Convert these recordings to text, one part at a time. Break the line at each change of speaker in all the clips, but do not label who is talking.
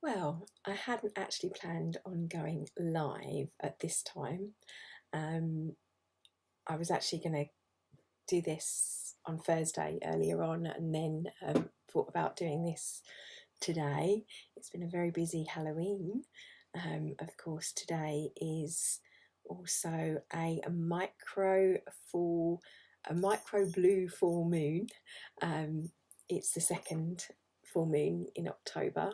Well, I hadn't actually planned on going live at this time. Um, I was actually going to do this on Thursday earlier on, and then thought about doing this today. It's been a very busy Halloween. Of course, today is also a micro blue full moon. It's the second full moon in October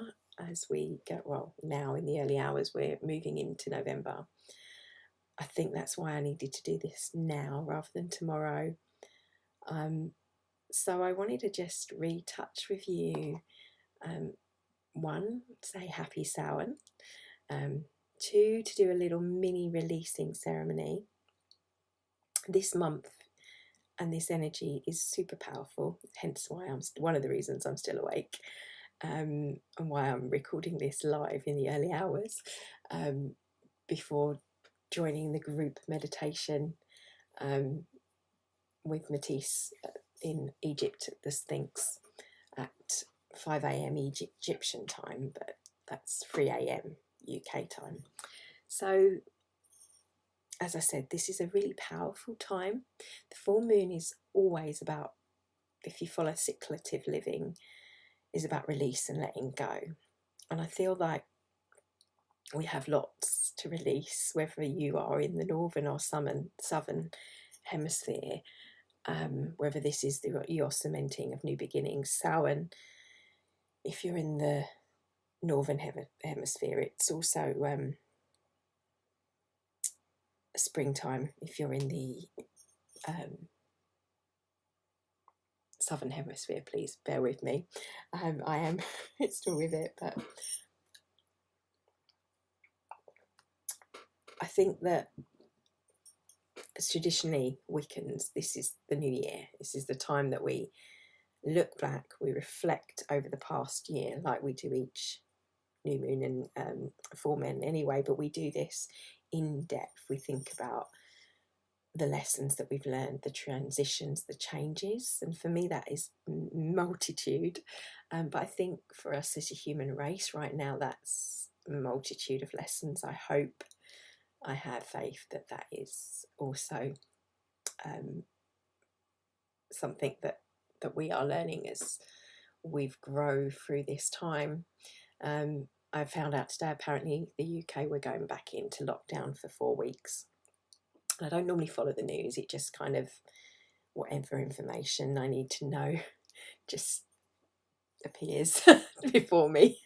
as we go, well, now in the early hours, we're moving into November. I think that's why I needed to do this now rather than tomorrow. So I wanted to just retouch with you. One, say happy Samhain. Two, to do a little mini releasing ceremony. This month and this energy is super powerful, hence why one of the reasons I'm still awake, and why I'm recording this live in the early hours before joining the group meditation with Matisse in Egypt at the Sphinx at 5 a.m. Egyptian time, but that's 3 a.m. UK time. So, as I said, this is a really powerful time. The full moon is always about, if you follow cyclical living, is about release and letting go. And I feel like we have lots to release, whether you are in the northern or southern hemisphere, whether this is your cementing of new beginnings. Samhain, if you're in the northern hemisphere, it's also springtime. If you're in the southern hemisphere, please bear with me. I am still with it, but I think that as traditionally Wiccans, this is the new year. This is the time that we look back, we reflect over the past year, like we do each new moon and full moon anyway, but we do this in depth. We think about the lessons that we've learned, the transitions, the changes, and for me that is multitude, but I think for us as a human race right now, that's a multitude of lessons. I hope, I have faith that that is also something that we are learning as we've grown through this time. I found out today, apparently the UK, we're going back into lockdown for 4 weeks. I don't normally follow the news. It just kind of, whatever information I need to know just appears before me.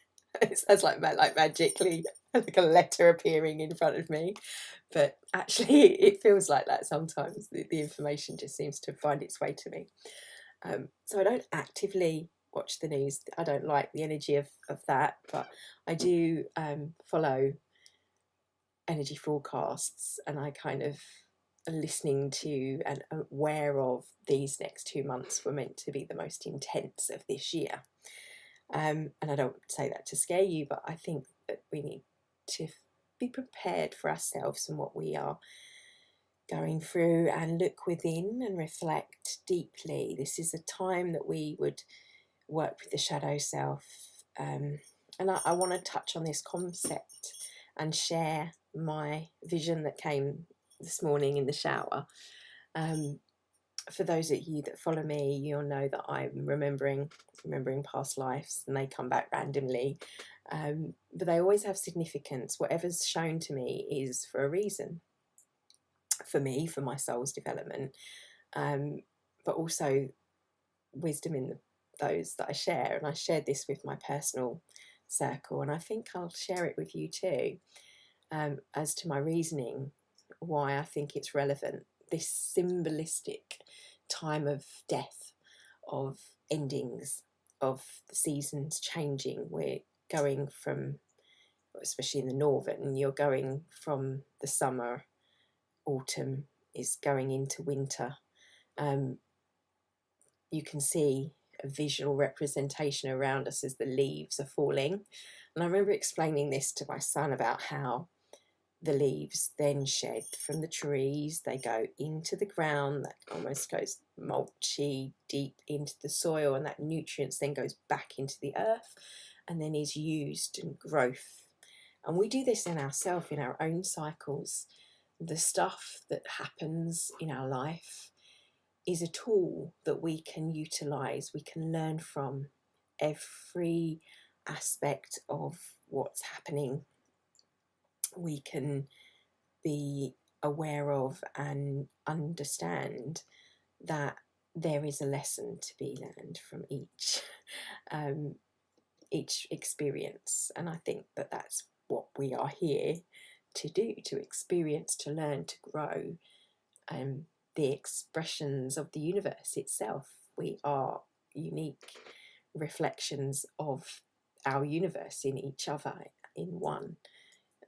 It's like magically, like a letter appearing in front of me. But actually, it feels like that sometimes. The information just seems to find its way to me. So I don't actively watch the news. I don't like the energy of that, but I do follow energy forecasts, and I kind of listening to and aware of these next 2 months were meant to be the most intense of this year. And I don't say that to scare you, but I think that we need to be prepared for ourselves and what we are going through, and look within and reflect deeply. This is a time that we would work with the shadow self. And I want to touch on this concept and share my vision that came this morning in the shower. For those of you that follow me, you'll know that I'm remembering past lives, and they come back randomly, but they always have significance. Whatever's shown to me is for a reason, for me, for my soul's development, but also wisdom in those that I share. And I shared this with my personal circle, and I think I'll share it with you too, as to my reasoning why I think it's relevant. This symbolistic time of death, of endings, of the seasons changing. We're going from, especially in the northern, you're going from the summer, autumn is going into winter. You can see a visual representation around us as the leaves are falling. And I remember explaining this to my son about how the leaves then shed from the trees, they go into the ground, that almost goes mulchy deep into the soil, and that nutrients then goes back into the earth, and then is used, and growth. And we do this in ourselves, in our own cycles. The stuff that happens in our life is a tool that we can utilize, we can learn from. Every aspect of what's happening we can be aware of and understand that there is a lesson to be learned from each experience. And I think that that's what we are here to do, to experience, to learn, to grow. The expressions of the universe itself. We are unique reflections of our universe in each other, in one.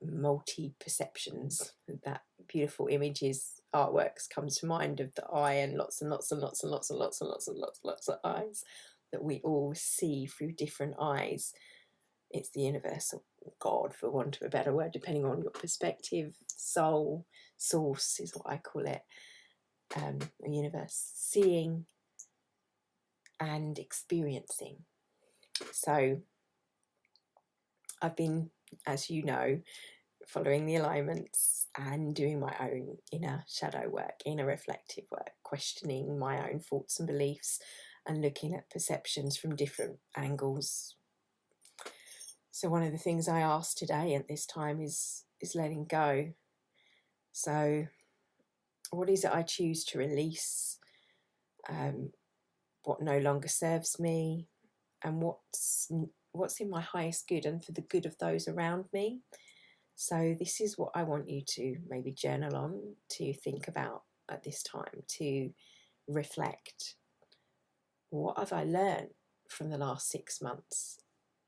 Multi-perceptions. That beautiful images, artworks comes to mind of the eye, and lots and lots and lots and lots and lots and lots and lots of eyes that we all see through different eyes. It's the universal God, for want of a better word, depending on your perspective. Soul, source is what I call it. The universe, seeing and experiencing. So I've been, as you know, following the alignments and doing my own inner shadow work, inner reflective work, questioning my own thoughts and beliefs and looking at perceptions from different angles. So one of the things I asked today at this time is letting go. So what is it I choose to release? What no longer serves me, and what's in my highest good and for the good of those around me. So this is what I want you to maybe journal on, to think about at this time, to reflect. What have I learned from the last 6 months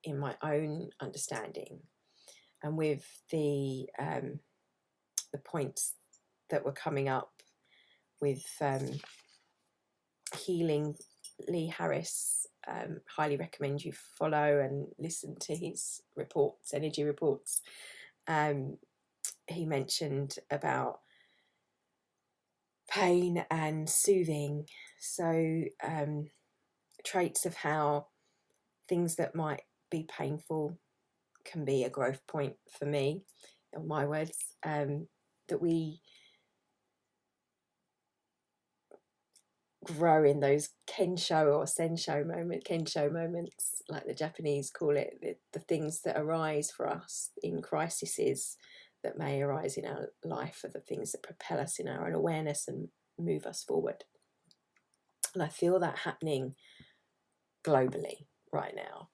in my own understanding? And with the points that were coming up with healing, Lee Harris, highly recommend you follow and listen to his reports, energy reports. He mentioned about pain and soothing. So traits of how things that might be painful can be a growth point for me, in my words, that we grow in those kensho or sensho moments, like the Japanese call it, the things that arise for us in crises that may arise in our life are the things that propel us in our own awareness and move us forward. And I feel that happening globally right now.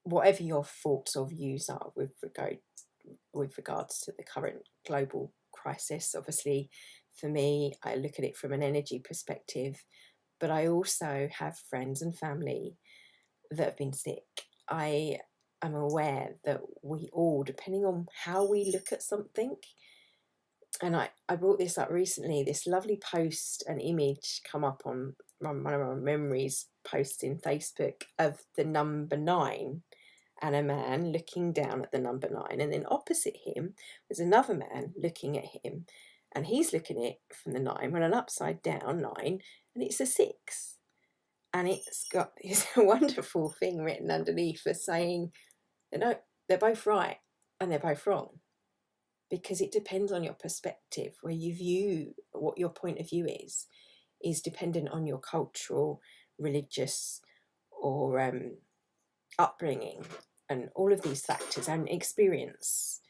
Whatever your thoughts or views are with regards to the current global crisis, obviously for me, I look at it from an energy perspective, but I also have friends and family that have been sick. I am aware that we all, depending on how we look at something, and I brought this up recently, this lovely post, an image come up on one of my memories posts in Facebook of the number 9 and a man looking down at the number 9, and then opposite him there's another man looking at him, and he's looking at it from the 9 with an upside down 9, and it's a 6, and it's got this wonderful thing written underneath as saying, no, they're both right and they're both wrong, because it depends on your perspective, where you view what your point of view is dependent on your cultural, religious, or upbringing, and all of these factors and experience.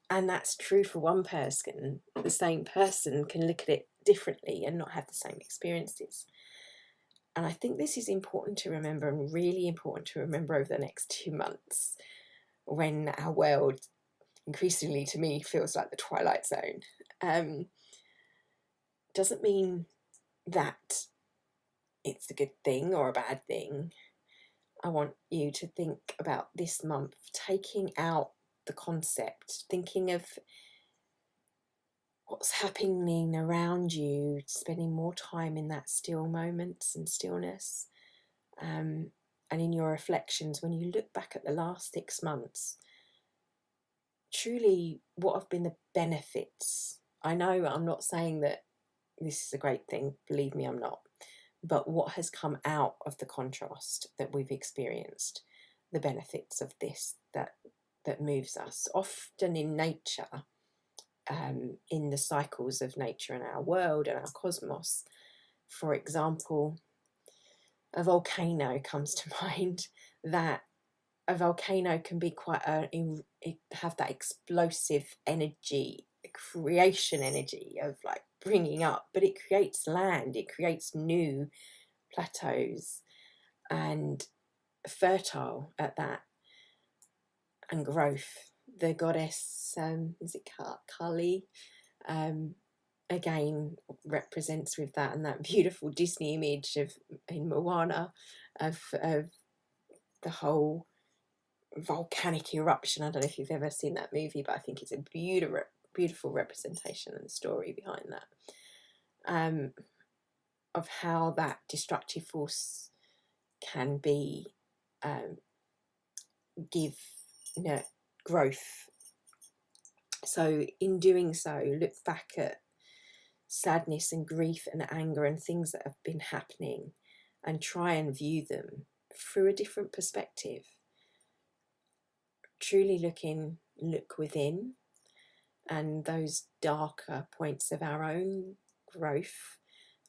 And that's true for one person. The same person can look at it differently and not have the same experiences. And I think this is important to remember, and really important to remember over the next 2 months, when our world increasingly, to me, feels like the twilight zone. Doesn't mean that it's a good thing or a bad thing. I want you to think about this month, taking out the concept, thinking of what's happening around you, spending more time in that still moments and stillness. And in your reflections, when you look back at the last 6 months, truly, what have been the benefits? I know I'm not saying that this is a great thing, believe me, I'm not. But what has come out of the contrast that we've experienced? the benefits of this that moves us. Often in nature, in the cycles of nature and our world and our cosmos, for example, a volcano comes to mind. That a volcano can be quite have that explosive energy, creation energy of like bringing up, but it creates land, it creates new plateaus, and fertile at that, and growth. The goddess, is it Kali, again represents with that, and that beautiful Disney image of in Moana of the whole volcanic eruption. I don't know if you've ever seen that movie, but I think it's a beautiful representation and story behind that, of how that destructive force can be, give growth. So in doing so, look back at sadness and grief and anger and things that have been happening, and try and view them through a different perspective. Truly look within, and those darker points of our own growth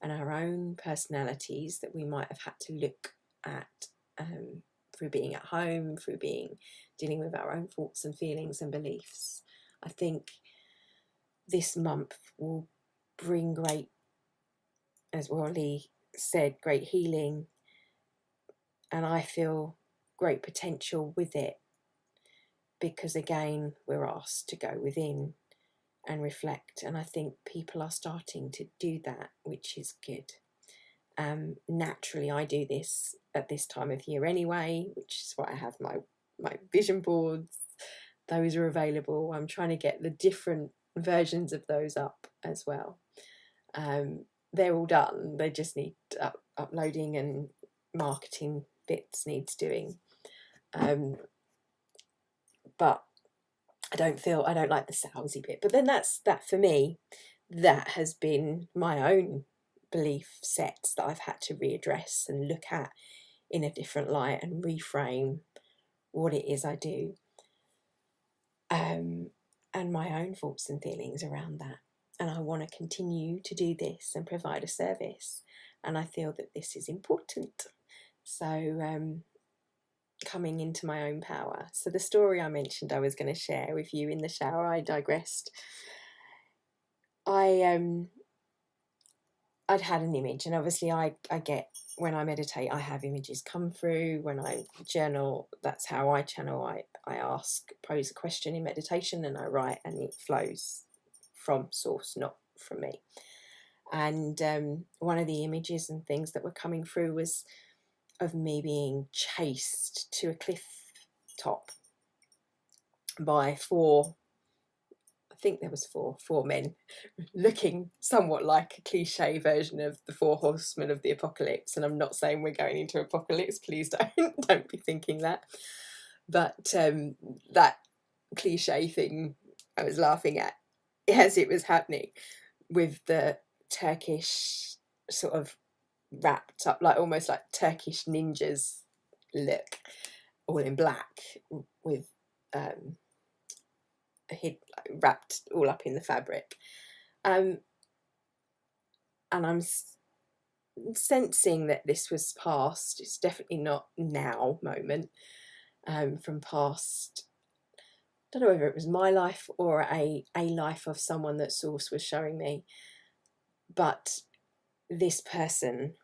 and our own personalities that we might have had to look at, through being at home, through dealing with our own thoughts and feelings and beliefs. I think this month will bring great, as Wally said, great healing, and I feel great potential with it, because again we're asked to go within and reflect, and I think people are starting to do that, which is good. Naturally I do this at this time of year anyway, which is why I have my vision boards. Those are available. I'm trying to get the different versions of those up as well. They're all done, they just need uploading, and marketing bits needs doing, but I don't like the salesy bit. But then that for me, that has been my own belief sets that I've had to readdress and look at in a different light and reframe what it is I do, and my own thoughts and feelings around that. And I want to continue to do this and provide a service, and I feel that this is important. So coming into my own power. So the story I mentioned I was going to share with you in the shower, I digressed. I'd had an image, and obviously I get, when I meditate, I have images come through. When I journal, that's how I channel. I pose a question in meditation, and I write, and it flows from source, not from me. And one of the images and things that were coming through was of me being chased to a cliff top by four men, looking somewhat like a cliche version of the four horsemen of the apocalypse. And I'm not saying we're going into apocalypse, please don't be thinking that. But that cliche thing I was laughing at as it was happening, with the Turkish sort of wrapped up, like almost like Turkish ninjas look, all in black, with wrapped all up in the fabric, and I'm sensing that this was past. It's definitely not now moment, from past. I don't know whether it was my life or a life of someone that Source was showing me, but this person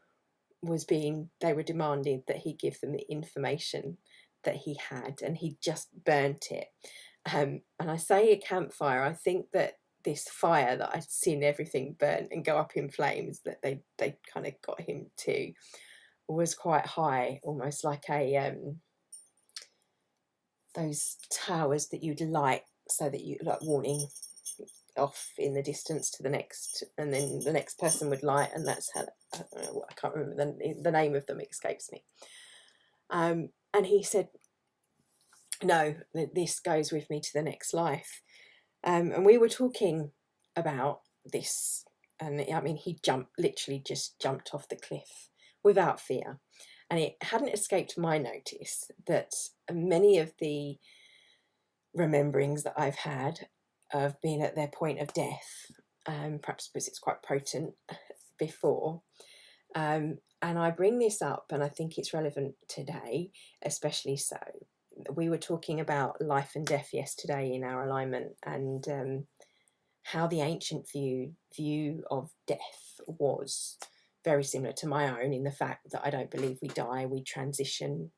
they were demanding that he give them the information that he had, and he just burnt it. And I say a campfire, I think that this fire that I'd seen everything burn and go up in flames, that they kind of got him to, was quite high, almost like those towers that you'd light so that you, like, warning off in the distance to the next, and then the next person would light, and that's how, I can't remember the name of them, escapes me. And he said, no, this goes with me to the next life. And we were talking about this, and I mean, he literally just jumped off the cliff without fear. And it hadn't escaped my notice that many of the rememberings that I've had of being at their point of death, perhaps because it's quite potent before, and I bring this up and I think it's relevant today, especially so. We were talking about life and death yesterday in our alignment, and how the ancient view of death was very similar to my own, in the fact that I don't believe we die, we transition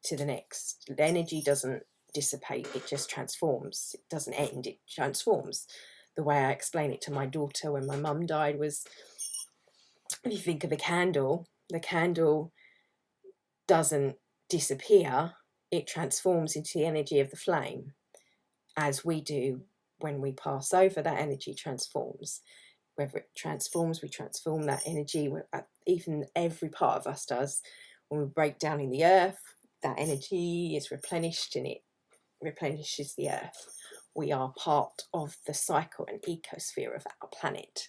to the next. The energy doesn't dissipate, it just transforms. It doesn't end, it transforms. The way I explain it to my daughter when my mum died was, if you think of a candle, the candle doesn't disappear, it transforms into the energy of the flame. As we do when we pass over, that energy transforms. Whether it transforms, we transform that energy. Even every part of us does. When we break down in the earth, that energy is replenished and it replenishes the earth. We are part of the cycle and ecosphere of our planet.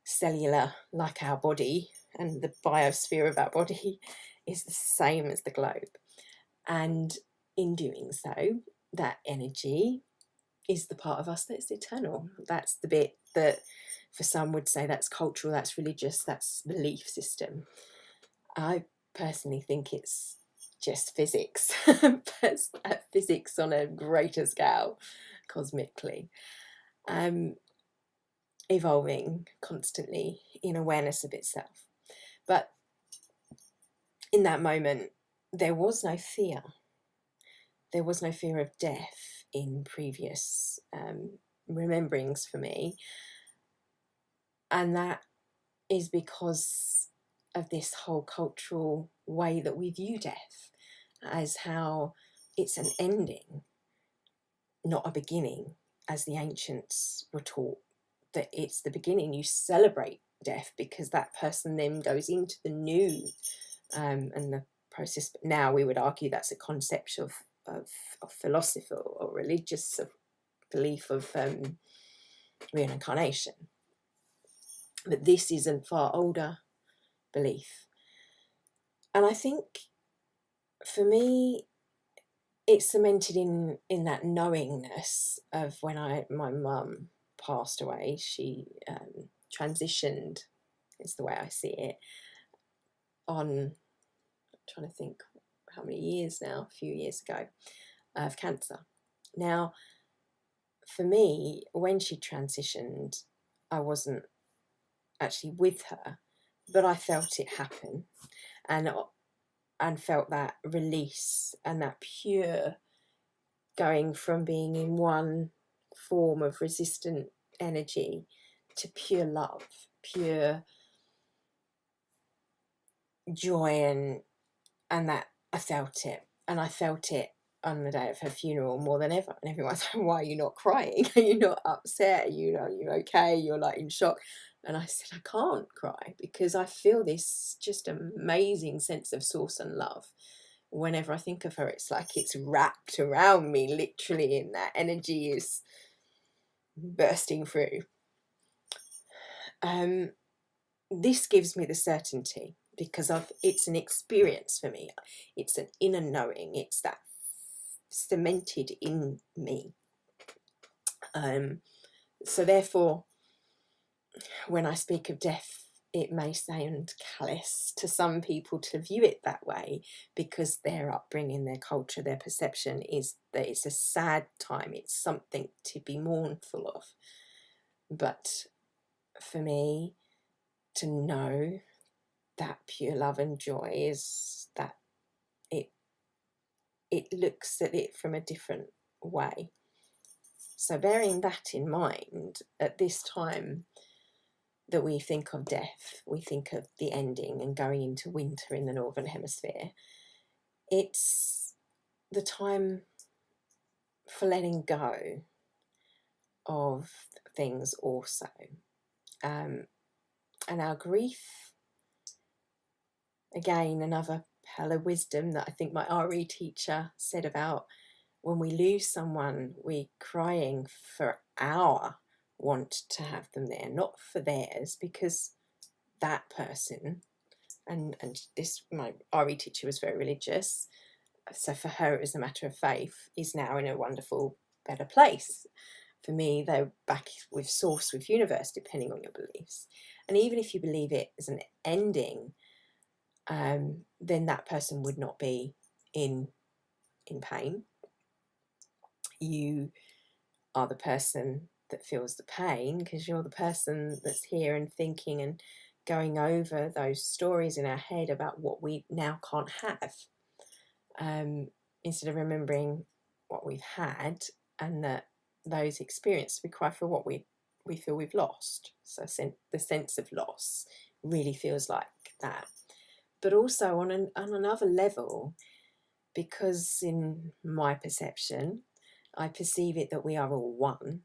Cellular, like our body, and the biosphere of our body is the same as the globe. And in doing so, that energy is the part of us that's eternal. That's the bit that for some would say that's cultural, that's religious, that's belief system. I personally think it's just physics, but physics on a greater scale, cosmically, evolving constantly in awareness of itself. But in that moment, there was no fear. There was no fear of death in previous rememberings for me. And that is because of this whole cultural way that we view death, as how it's an ending, not a beginning, as the ancients were taught, that it's the beginning. You celebrate death because that person then goes into the new, and the process. But now we would argue that's a concept of philosophy or religious belief of reincarnation. But this is a far older belief. And I think for me, it's cemented in that knowingness of when my mum passed away. She transitioned, is the way I see it, on, I'm trying to think how many years now, a few years ago, of cancer. Now, for me, when she transitioned, I wasn't actually with her, but I felt it happen, and felt that release and that pure going from being in one form of resistant energy to pure love, pure joy, and that I felt it. And I felt it on the day of her funeral more than ever. And everyone's like, why are you not crying? Are you not upset? Are you okay? You're like in shock. And I said, I can't cry because I feel this just amazing sense of source and love. Whenever I think of her, it's like it's wrapped around me, literally, and that energy is bursting through. This gives me the certainty because it's an experience for me. It's an inner knowing. It's that cemented in me. So therefore, when I speak of death, it may sound callous to some people to view it that way because their upbringing, their culture, their perception is that it's a sad time. It's something to be mournful of. But for me, to know that pure love and joy is that it looks at it from a different way. So bearing that in mind, at this time that we think of death, we think of the ending and going into winter in the Northern Hemisphere. It's the time for letting go of things also. And our grief, again, another pearl of wisdom that I think my RE teacher said about when we lose someone, we're crying for our want to have them there, not for theirs, because that person and this, my RE teacher was very religious, so for her it was a matter of faith, is now in a wonderful, better place. For me, they're back with source, with universe, depending on your beliefs. And even if you believe it as an ending, then that person would not be in pain. You are the person that feels the pain, because you're the person that's here and thinking and going over those stories in our head about what we now can't have, instead of remembering what we've had, and that those experiences, we cry for what we feel we've lost. So the sense of loss really feels like that. But also on another level, because in my perception, I perceive it that we are all one,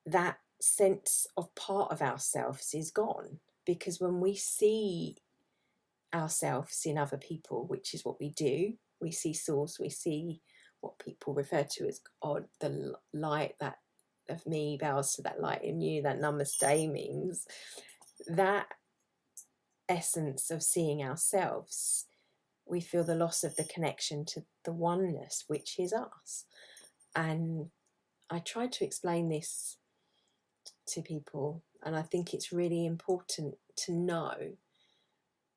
that sense of part of ourselves is gone. Because when we see ourselves in other people, which is what we do, we see source, we see what people refer to as God, the light that of me bows to that light in you, that namaste means, that essence of seeing ourselves, we feel the loss of the connection to the oneness, which is us. And I try to explain this to people, and I think it's really important to know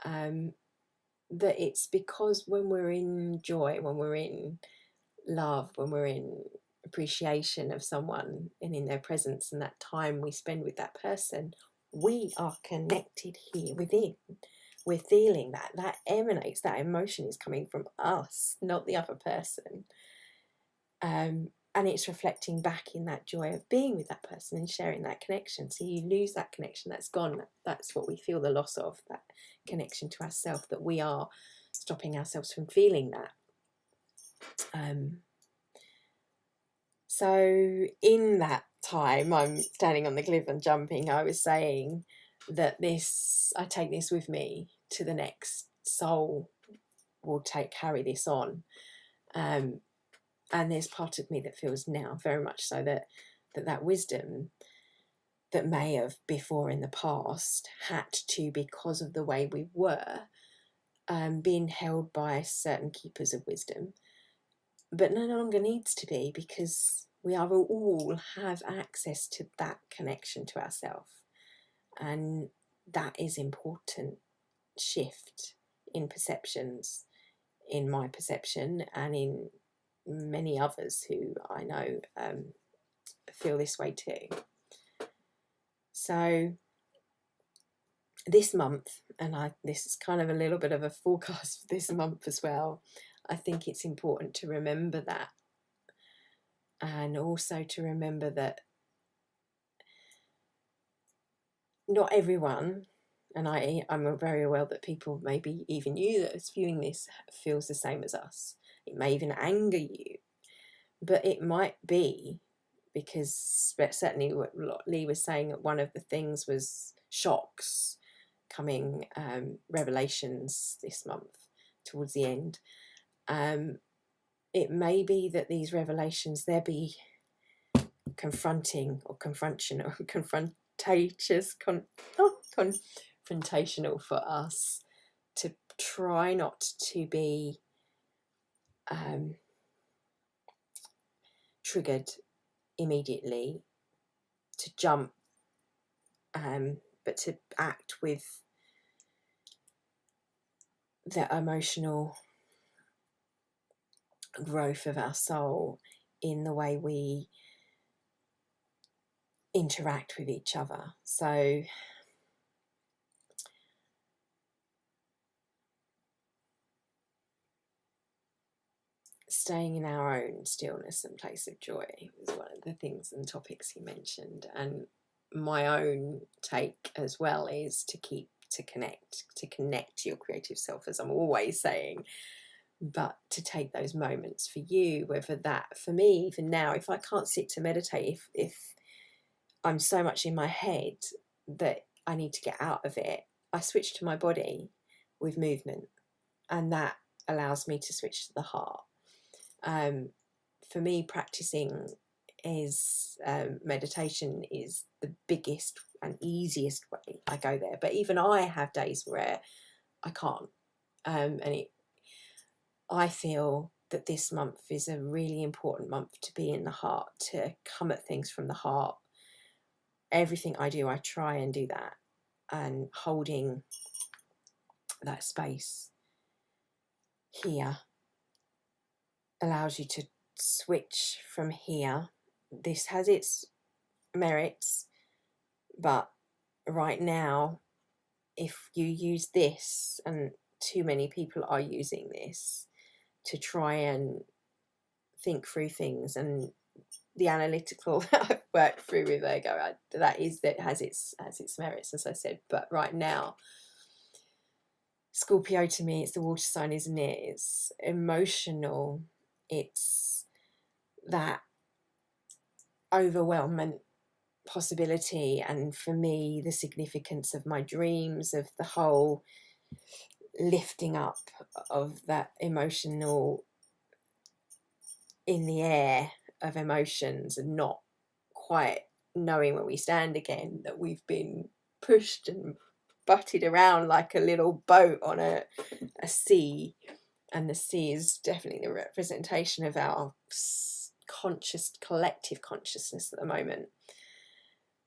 that it's because when we're in joy, when we're in love, when we're in appreciation of someone and in their presence and that time we spend with that person, we are connected here within. We're feeling that emanates, that emotion is coming from us, not the other person. And it's reflecting back in that joy of being with that person and sharing that connection. So you lose that connection, that's gone. That's what we feel the loss of, that connection to ourselves, that we are stopping ourselves from feeling that. So in that time, I'm standing on the cliff and jumping, I was saying that I take this with me to the next soul will carry this on. And there's part of me that feels now very much so that wisdom that may have before in the past had to, because of the way we were, being held by certain keepers of wisdom, but no longer needs to be, because we are all have access to that connection to ourselves. And that is important shift in perceptions, in my perception and in many others who I know feel this way too. So this month, and this is kind of a little bit of a forecast for this month as well, I think it's important to remember that, and also to remember that not everyone, and I'm very aware that people, maybe even you that is viewing this, feels the same as us. It may even anger you, but it might be because certainly what Lee was saying, that one of the things was shocks coming, revelations this month towards the end. It may be that these revelations, they'll be confronting or confrontational, confrontational for us, to try not to be triggered immediately, to jump, but to act with the emotional growth of our soul in the way we interact with each other. So staying in our own stillness and place of joy is one of the things and topics he mentioned. And my own take as well is to connect to your creative self, as I'm always saying, but to take those moments for you, whether that, for me, even now, if I can't sit to meditate, if I'm so much in my head that I need to get out of it, I switch to my body with movement, and that allows me to switch to the heart. For me, practicing is meditation is the biggest and easiest way I go there. But even I have days where I can't. I feel that this month is a really important month to be in the heart, to come at things from the heart. Everything I do, I try and do that, and holding that space here allows you to switch from here. This has its merits, but right now, if you use this, and too many people are using this to try and think through things, and the analytical that I've worked through with Virgo, that has its merits, as I said. But right now, Scorpio to me, it's the water sign, isn't it? It's emotional. It's that overwhelming possibility, and for me, the significance of my dreams, of the whole lifting up of that emotional in the air of emotions, and not quite knowing where we stand again, that we've been pushed and butted around like a little boat on a sea, and the sea is definitely the representation of our collective consciousness at the moment.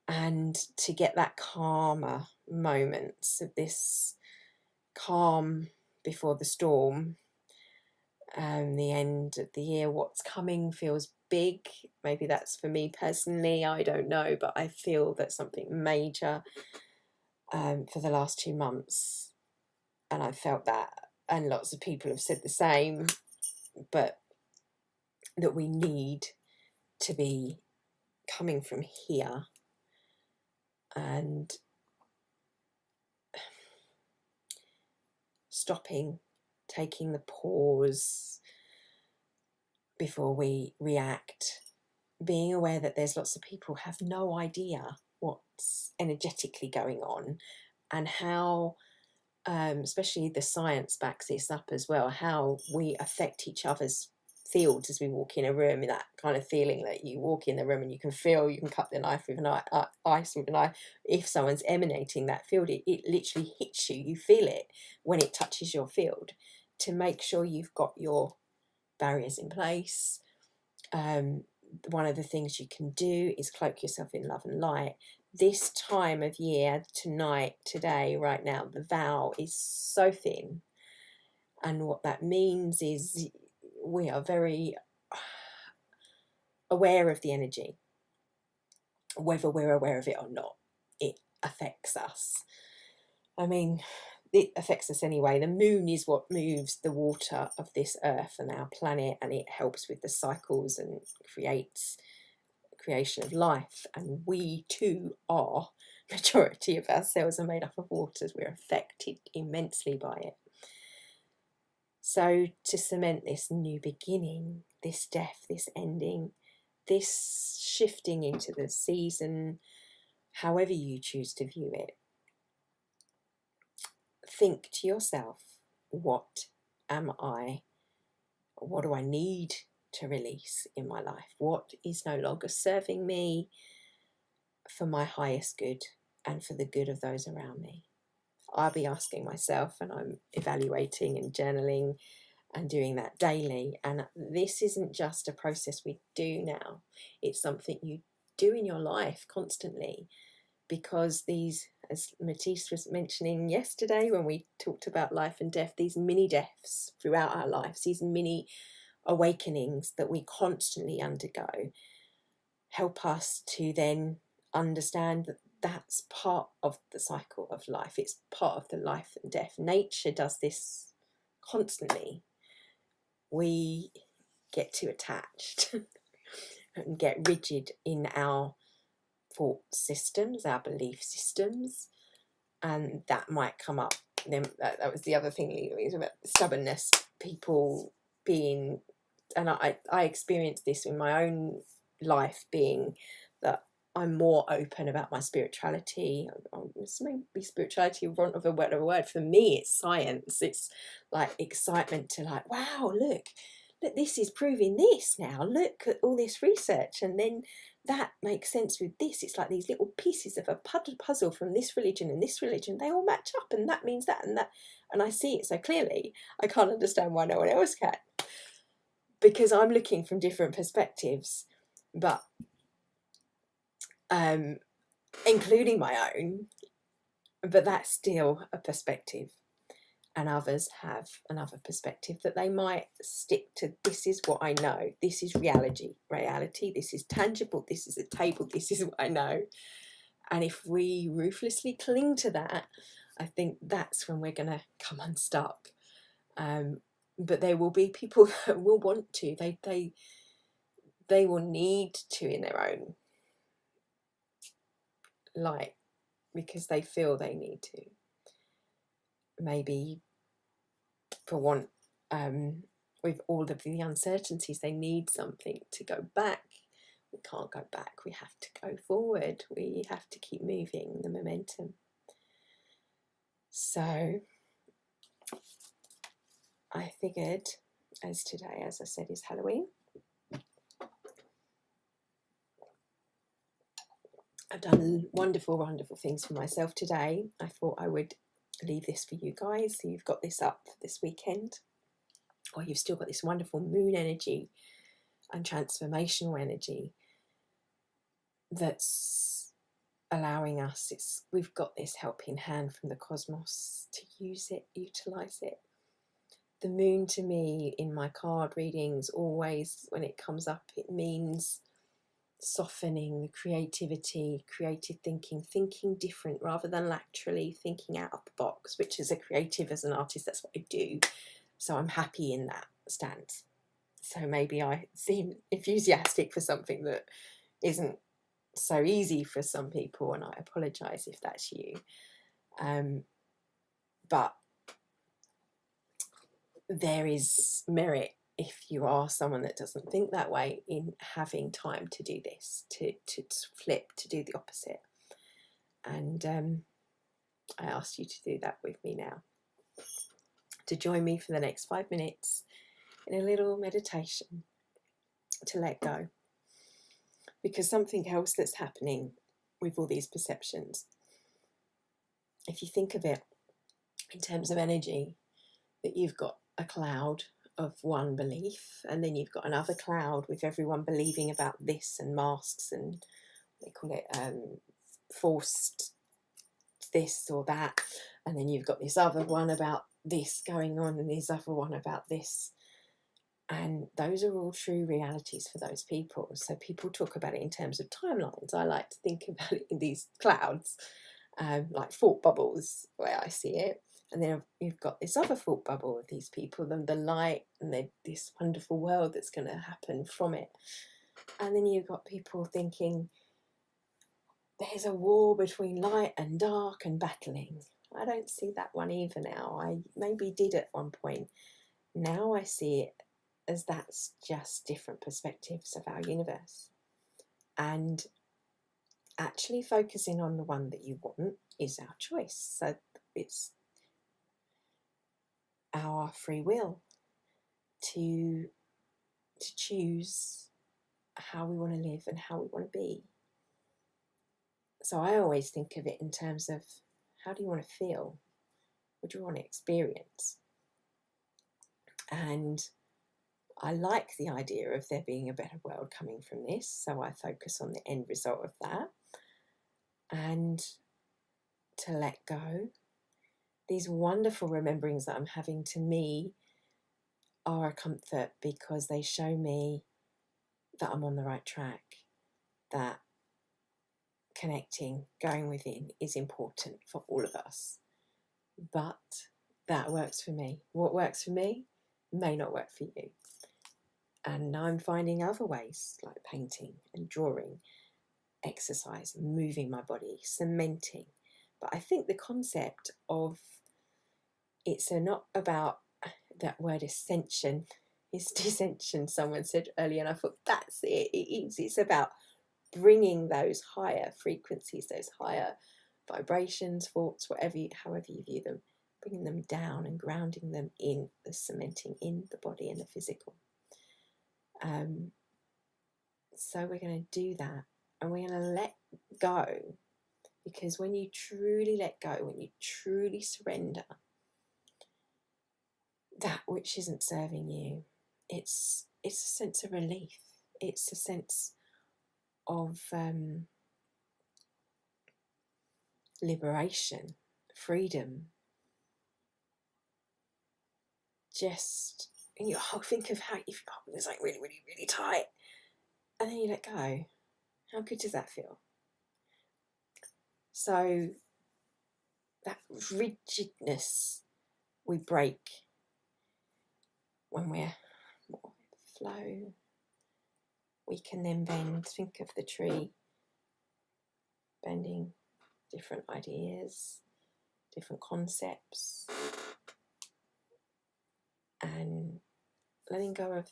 And to get that calmer moments of this calm before the storm, the end of the year, what's coming feels big. Maybe that's for me personally, I don't know, but I feel that something major for the last 2 months, and I felt that, and lots of people have said the same, but that we need to be coming from here and stopping, taking the pause before we react, being aware that there's lots of people have no idea what's energetically going on, and how, especially the science backs this up as well, how we affect each other's fields as we walk in a room, and that kind of feeling that you walk in the room and you can feel, you can cut the knife with an ice with a knife. If someone's emanating that field, it literally hits you, you feel it when it touches your field. To make sure you've got your barriers in place, one of the things you can do is cloak yourself in love and light. This time of year, tonight, today, right now, the veil is so thin, and what that means is we are very aware of the energy. Whether we're aware of it or not, it affects us. I mean, it affects us anyway. The moon is what moves the water of this earth and our planet, and it helps with the cycles and creates creation of life. And we too are, majority of our cells are made up of waters. We're affected immensely by it. So to cement this new beginning, this death, this ending, this shifting into the season, however you choose to view it, think to yourself, what am I? What do I need to release in my life? What is no longer serving me for my highest good and for the good of those around me? I'll be asking myself, and I'm evaluating and journaling and doing that daily. And this isn't just a process we do now, it's something you do in your life constantly, because these, as Matisse was mentioning yesterday when we talked about life and death, these mini deaths throughout our lives, these mini awakenings that we constantly undergo, help us to then understand that that's part of the cycle of life. It's part of the life and death. Nature does this constantly. We get too attached and get rigid in our thought systems, our belief systems, and that might come up. Then that was the other thing, about stubbornness, people being, and I experienced this in my own life, being that I'm more open about my spirituality. Maybe spirituality, want of a better word, for me it's science. It's like excitement to, like, wow, look look, this is proving this now. Look at all this research. And then that makes sense with this. It's like these little pieces of a puzzle from this religion and this religion. They all match up, and that means that and that. And I see it so clearly. I can't understand why no one else can. Because I'm looking from different perspectives. But including my own, but that's still a perspective, and others have another perspective that they might stick to. This is what I know, this is reality, this is tangible, this is a table, this is what I know. And if we ruthlessly cling to that, I think that's when we're going to come unstuck. But there will be people that will want to, they will need to in their own light, because they feel they need to. Maybe for want, with all of the uncertainties, they need something to go back. We can't go back, we have to go forward, we have to keep moving the momentum. So I figured, as today, as I said, is Halloween, I've done wonderful, wonderful things for myself today. I thought I would leave this for you guys, so you've got this up for this weekend, or you've still got this wonderful moon energy and transformational energy that's allowing us, we've got this helping hand from the cosmos to use it, utilize it. The moon to me in my card readings, always when it comes up, it means softening the creativity, creative thinking, thinking different rather than laterally, thinking out of the box, which as a creative, as an artist, that's what I do. So I'm happy in that stance. So maybe I seem enthusiastic for something that isn't so easy for some people, and I apologise if that's you. But there is merit, if you are someone that doesn't think that way, in having time to do this, to flip, to do the opposite. And I ask you to do that with me now, to join me for the next 5 minutes in a little meditation to let go. Because something else that's happening with all these perceptions, if you think of it in terms of energy, that you've got a cloud of one belief, and then you've got another cloud with everyone believing about this, and masks, and they call it forced this or that, and then you've got this other one about this going on, and this other one about this, and those are all true realities for those people. So people talk about it in terms of timelines. I like to think about it in these clouds, like thought bubbles, where I see it. And then you've got this other thought bubble of these people, and the light, and this wonderful world that's going to happen from it. And then you've got people thinking there's a war between light and dark and battling. I don't see that one either now. I maybe did at one point. Now I see it as that's just different perspectives of our universe. And actually focusing on the one that you want is our choice. So it's our free will to choose how we want to live and how we want to be. So I always think of it in terms of, how do you want to feel? What do you want to experience? And I like the idea of there being a better world coming from this, so I focus on the end result of that. And to let go. These wonderful rememberings that I'm having, to me, are a comfort, because they show me that I'm on the right track, that connecting, going within is important for all of us. But that works for me. What works for me may not work for you. And I'm finding other ways, like painting and drawing, exercise, moving my body, cementing. But I think the concept of it's not about that word ascension, it's descension, someone said earlier, and I thought that's it. It is. It's about bringing those higher frequencies, those higher vibrations, thoughts, however you view them, bringing them down and grounding them in the cementing in the body and the physical. So we're going to do that, and we're going to let go, because when you truly let go, when you truly surrender that which isn't serving you, it's a sense of relief. It's a sense of liberation, freedom. Just, and you think of how if it's like really, really, really tight, and then you let go. How good does that feel? So that rigidness we break when we're more flow. We can then bend. Think of the tree bending, different ideas, different concepts, and letting go of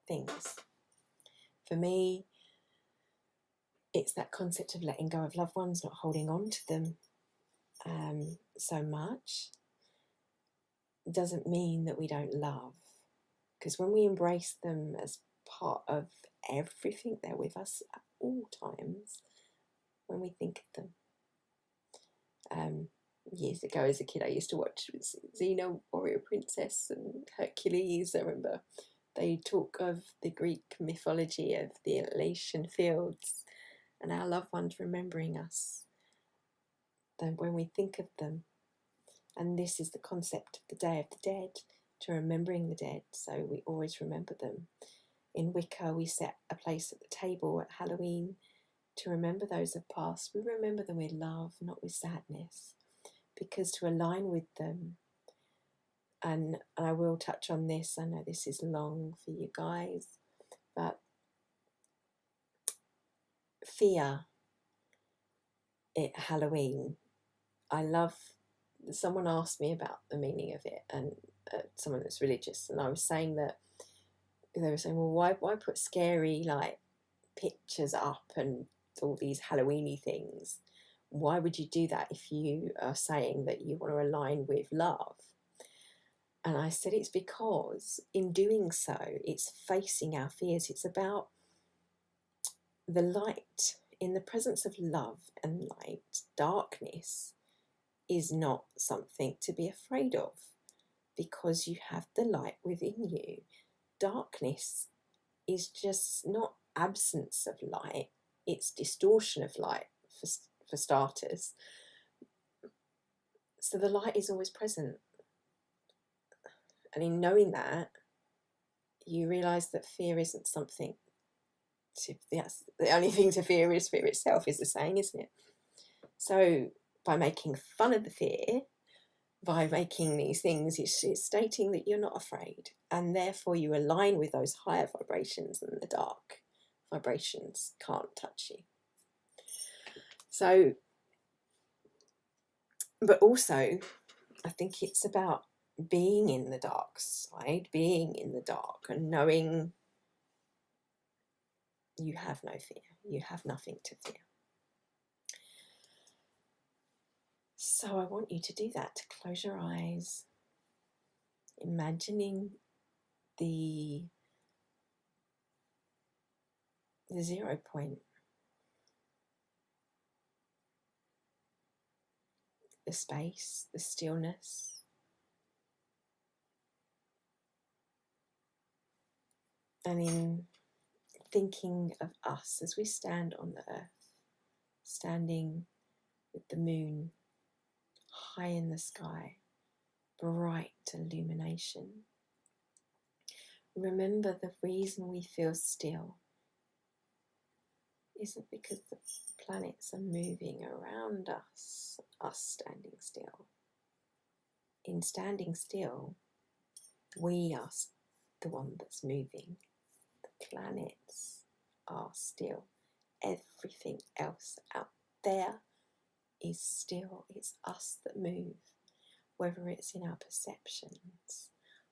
things. For me, it's that concept of letting go of loved ones, not holding on to them so much. It doesn't mean that we don't love, because when we embrace them as part of everything, they're with us at all times when we think of them. Years ago as a kid, I used to watch Xena, Warrior Princess, and Hercules. I remember they talk of the Greek mythology of the Elysian fields and our loved ones remembering us when we think of them. And this is the concept of the Day of the Dead, to remembering the dead, so we always remember them. In Wicca, we set a place at the table at Halloween to remember those of past. We remember them with love, not with sadness, because to align with them, and I will touch on this, I know this is long for you guys, but fear at Halloween, I love, someone asked me about the meaning of it, and someone that's religious, and I was saying that, they were saying, well, why put scary like pictures up and all these Halloweeny things? Why would you do that if you are saying that you want to align with love? And I said it's because in doing so, it's facing our fears. It's about the light. In the presence of love and light, darkness is not something to be afraid of, because you have the light within you. Darkness is just not absence of light, it's distortion of light, for starters. So the light is always present. And in knowing that, you realise that fear isn't something that's the only thing to fear is fear itself, is the saying, isn't it? So by making fun of the fear, by making these things, it's stating that you're not afraid, and therefore you align with those higher vibrations, and the dark vibrations can't touch you. So, but also, I think it's about being in the dark side, being in the dark, and knowing you have no fear, you have nothing to fear. So I want you to do that, to close your eyes, imagining the 0 point, the space, the stillness, and in thinking of us as we stand on the earth, standing with the moon high in the sky, bright illumination. Remember, the reason we feel still isn't because the planets are moving around us standing still. In standing still, we are the one that's moving. The planets are still. Everything else out there is still. It's us that move, whether it's in our perceptions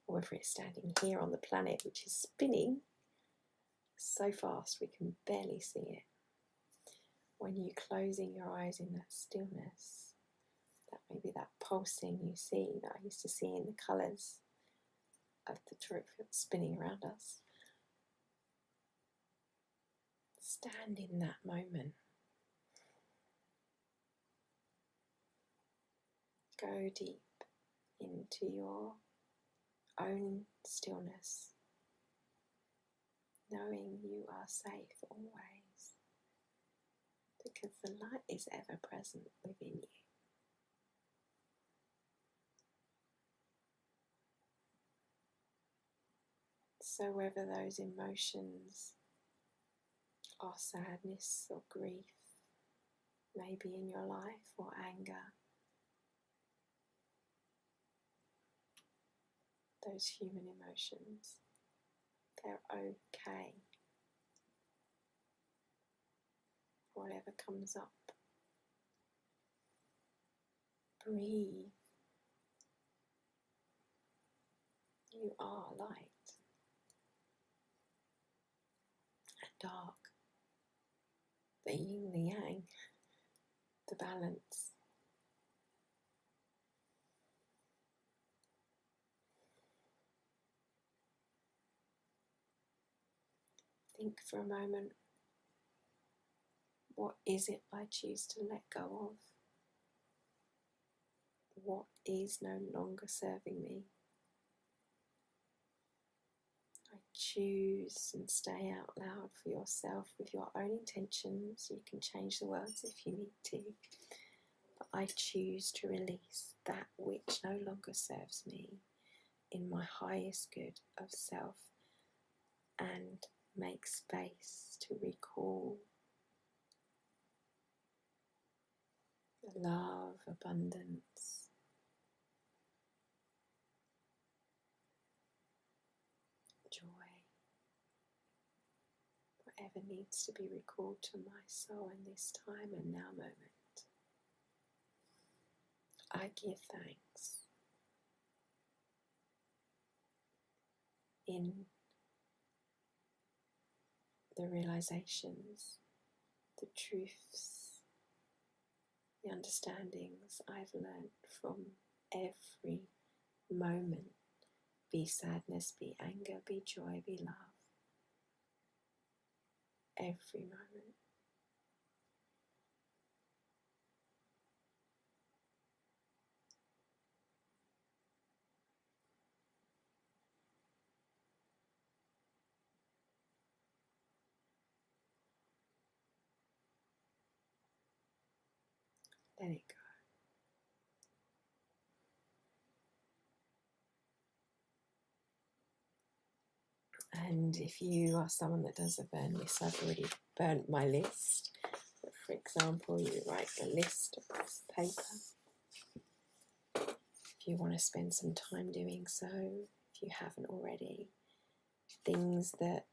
or whether it's standing here on the planet, which is spinning so fast we can barely see it. When you're closing your eyes in that stillness, that maybe that pulsing you see that I used to see in the colours of the toric field spinning around us, Stand in that moment. Go deep into your own stillness, knowing you are safe always, because the light is ever present within you. So whether those emotions are sadness or grief, maybe in your life, or anger, those human emotions, they're okay. Whatever comes up, breathe. You are light and dark, the yin, the yang, the balance. Think for a moment, what is it I choose to let go of? What is no longer serving me? I choose, and stay out loud for yourself with your own intentions. You can change the words if you need to. But I choose to release that which no longer serves me in my highest good of self, and make space to recall love, abundance, joy, whatever needs to be recalled to my soul in this time and now moment. I give thanks in the realizations, the truths, the understandings I've learned from every moment, be sadness, be anger, be joy, be love, every moment. Let it go. And if you are someone that does a burn list, I've already burnt my list. But for example, you write the list across paper. If you want to spend some time doing so, if you haven't already, things that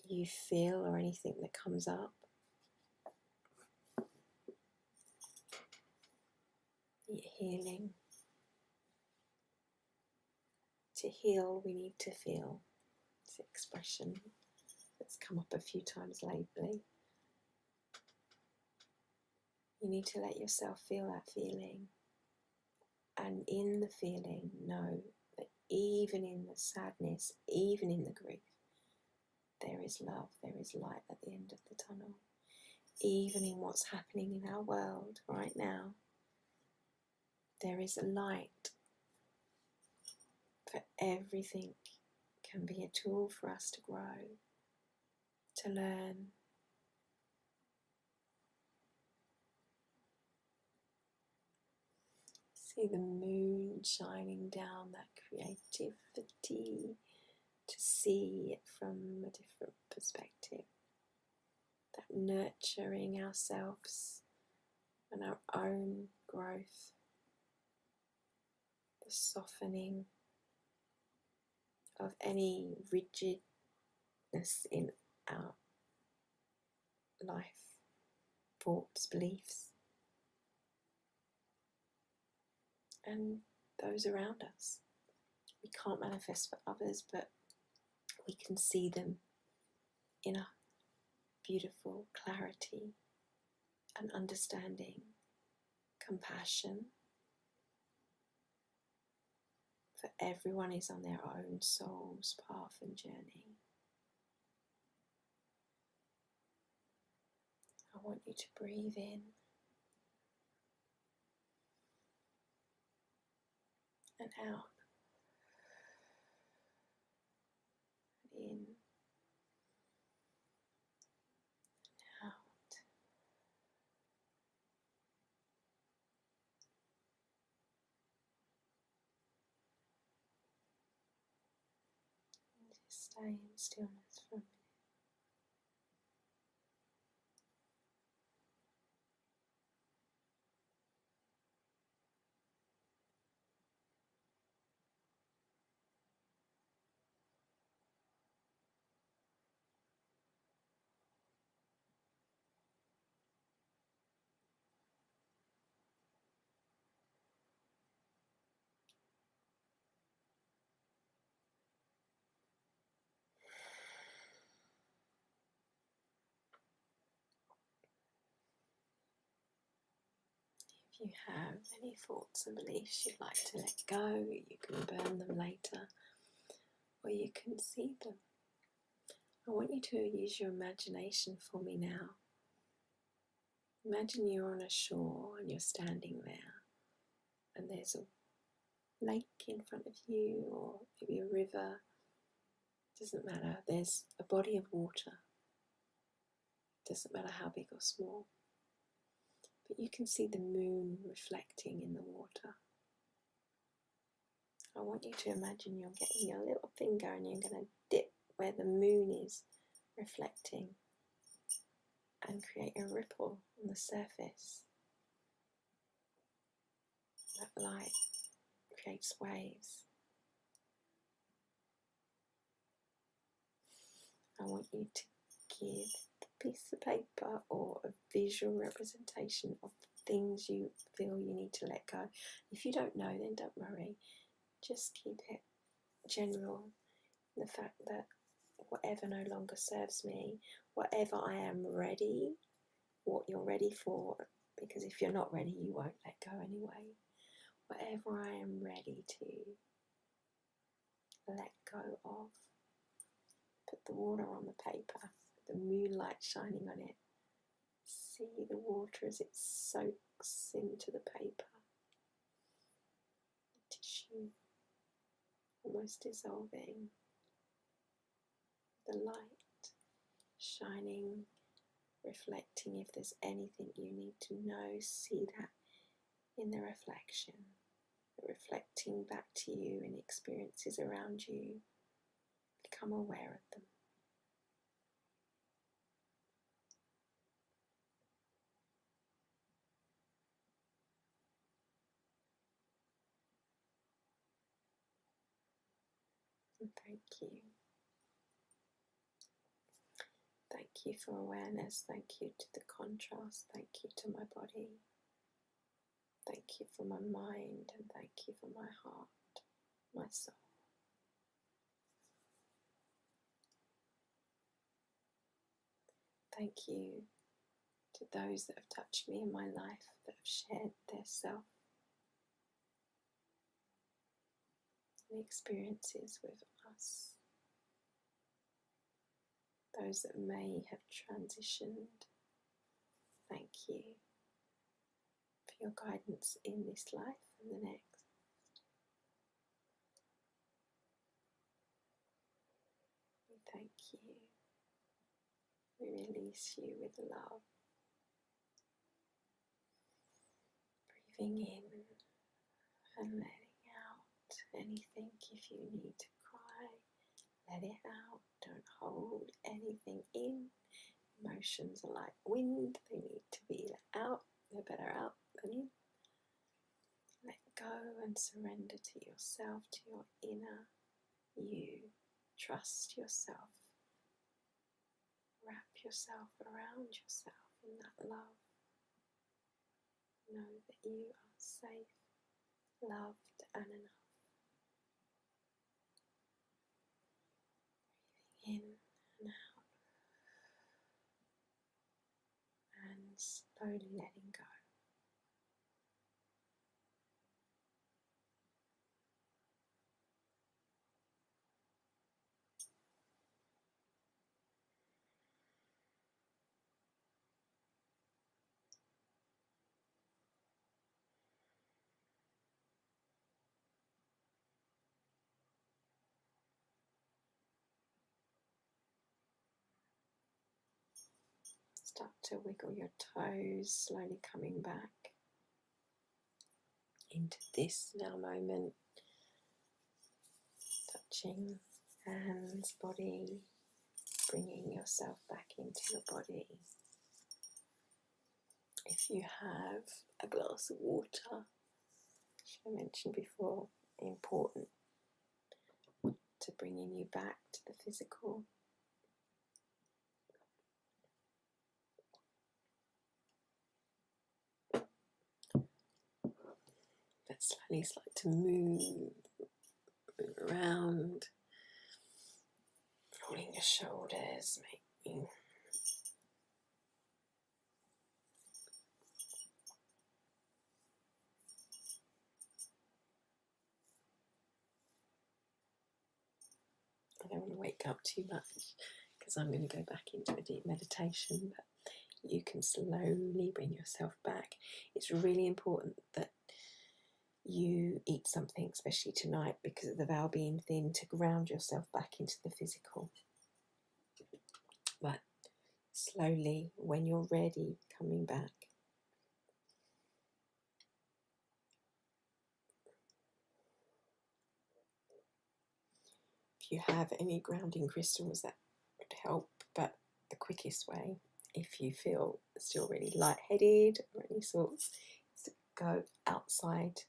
you feel or anything that comes up, healing. To heal, we need to feel. It's an expression that's come up a few times lately. You need to let yourself feel that feeling. And in the feeling, know that even in the sadness, even in the grief, there is love, there is light at the end of the tunnel. Even in what's happening in our world right now, there is a light. For everything can be a tool for us to grow, to learn. See the moon shining down, that creativity, to see it from a different perspective. That nurturing ourselves and our own growth. The softening of any rigidness in our life, thoughts, beliefs, and those around us. We can't manifest for others, but we can see them in a beautiful clarity and understanding, compassion. For everyone is on their own soul's path and journey. want you to breathe in and out, in, out. And just stay in stillness for a minute. If you have any thoughts and beliefs you'd like to let go, you can burn them later, or you can see them. I want you to use your imagination for me now. Imagine you're on a shore and you're standing there, and there's a lake in front of you, or maybe a river. Doesn't matter. There's a body of water. Doesn't matter how big or small. But you can see the moon reflecting in the water. I want you to imagine you're getting your little finger and you're going to dip where the moon is reflecting and create a ripple on the surface. That light creates waves. I want you to give a piece of paper or a visual representation of the things you feel you need to let go. If you don't know, then don't worry. Just keep it general. The fact that whatever no longer serves me, whatever I am ready, what you're ready for, because if you're not ready, you won't let go anyway. Whatever I am ready to let go of. Put the water on the paper, the moonlight shining on it. See the water as it soaks into the paper, the tissue, almost dissolving. The light shining, reflecting. If there's anything you need to know, see that in the reflection, reflecting back to you in experiences around you. Become aware of them. And thank you. Thank you for awareness. Thank you to the contrast. Thank you to my body. Thank you for my mind, and thank you for my heart, my soul. Thank you to those that have touched me in my life, that have shared their self and experiences with us. Those that may have transitioned, thank you for your guidance in this life and the next. We thank you. We release you with love. Breathing in and letting out anything. If you need to cry, let it out. Don't hold anything in. Emotions are like wind. They need to be let out. They're better out than in. Let go and surrender to yourself, to your inner you. Trust yourself. Wrap yourself around yourself in that love. Know that you are safe, loved and enough. Breathing in and out. And slowly letting go. Start to wiggle your toes, slowly coming back into this now moment, touching hands, body, bringing yourself back into your body. If you have a glass of water, which I mentioned before, important to bringing you back to the physical. But slowly start to move around, rolling your shoulders, making I don't want to wake up too much because I'm going to go back into a deep meditation, but you can slowly bring yourself back. It's really important that you eat something, especially tonight, because of the veil being thin, to ground yourself back into the physical. But slowly, when you're ready, coming back. If you have any grounding crystals, that would help, but the quickest way, if you feel still really lightheaded or any sorts, is to go outside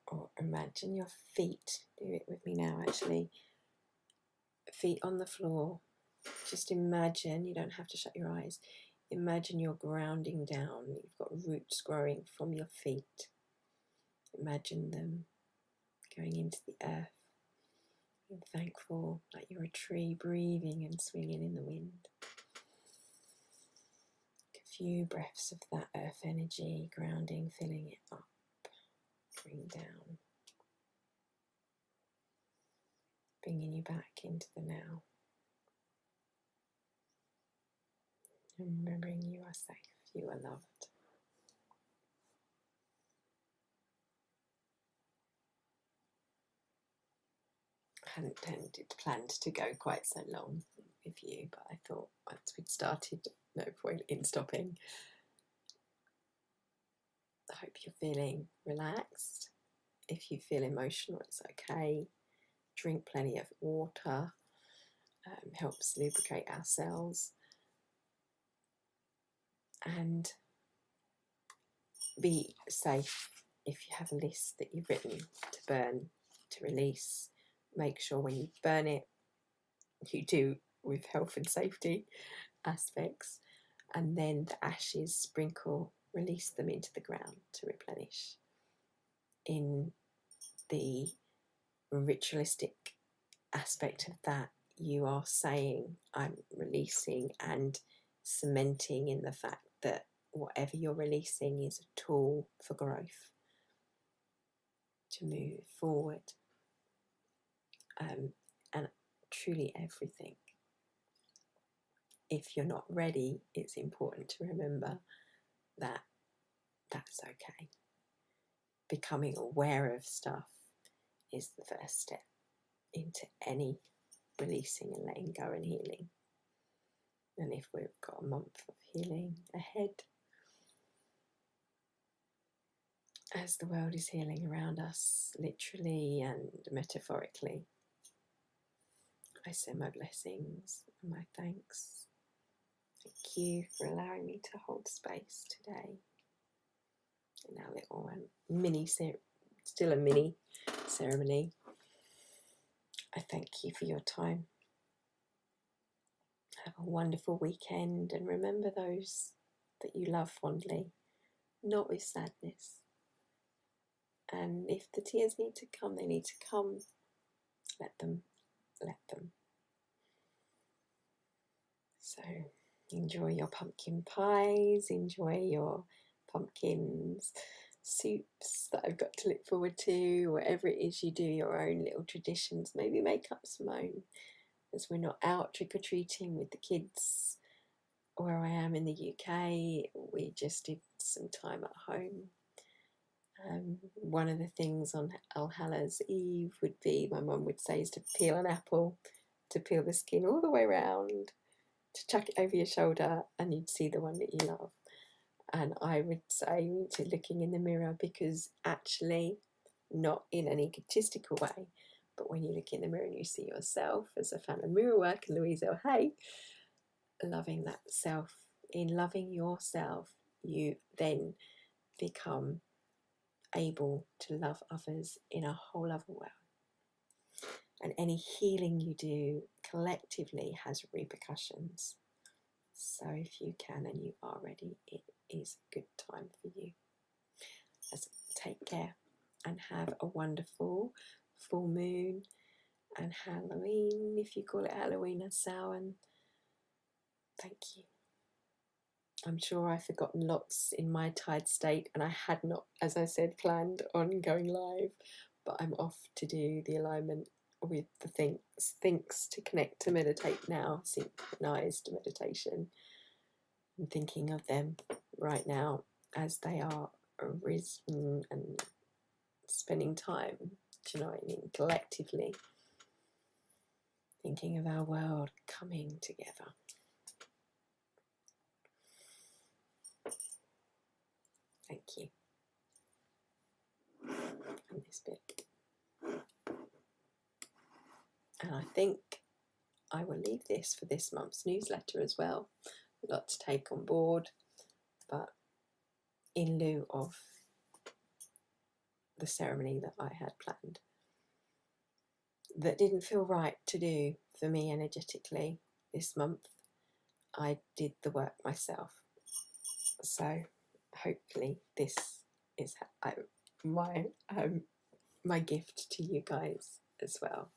or imagine your feet. Do it with me now, actually. Feet on the floor. Just imagine, you don't have to shut your eyes. Imagine you're grounding down. You've got roots growing from your feet. Imagine them going into the earth. Being thankful, like you're a tree breathing and swinging in the wind. A few breaths of that earth energy, grounding, filling it up, bring down, bringing you back into the now. Remembering you are safe, you are loved. I hadn't planned to go quite so long with you, but I thought once we'd started, no point in stopping. I hope you're feeling relaxed. If you feel emotional, it's okay. Drink plenty of water, helps lubricate our cells. And be safe. If you have a list that you've written to burn, to release, make sure when you burn it, you do with health and safety aspects, and then the ashes, sprinkle, release them into the ground to replenish. In the ritualistic aspect of that, you are saying, I'm releasing and cementing in the fact that whatever you're releasing is a tool for growth, to move forward, and truly everything. If you're not ready, it's important to remember that that's okay. Becoming aware of stuff is the first step into any releasing and letting go and healing. And if we've got a month of healing ahead, as the world is healing around us, literally and metaphorically, I send my blessings and my thanks. Thank you for allowing me to hold space today in our little still a mini ceremony. I thank you for your time. Have a wonderful weekend, and remember those that you love fondly, not with sadness. And if the tears need to come, they need to come. Let them. So enjoy your pumpkin pies, enjoy your pumpkins, soups that I've got to look forward to, whatever it is you do, your own little traditions. Maybe make up some own, as we're not out trick-or-treating with the kids where I am in the UK. We just did some time at home. One of the things on All Hallows Eve would be, my mum would say, is to peel an apple, to peel the skin all the way around, to chuck it over your shoulder and you'd see the one that you love. And I would say to looking in the mirror, because actually, not in an egotistical way, but when you look in the mirror and you see yourself, as a fan of mirror work and Louise Hay, loving that self, in loving yourself, you then become able to love others in a whole other way. And any healing you do collectively has repercussions. So if you can and you are ready, it is a good time for you. So take care and have a wonderful full moon and Halloween, if you call it Halloween or Samhain. Thank you. I'm sure I've forgotten lots in my tired state, and I had not, as I said, planned on going live, but I'm off to do the alignment with the thinks to connect to meditate now, synchronized meditation. I'm thinking of them right now as they are arisen and spending time, do you know what I mean, collectively, thinking of our world coming together. Thank you. And this bit. And I think I will leave this for this month's newsletter as well. A lot to take on board, but in lieu of the ceremony that I had planned, that didn't feel right to do for me energetically this month, I did the work myself. So hopefully this is my gift to you guys as well.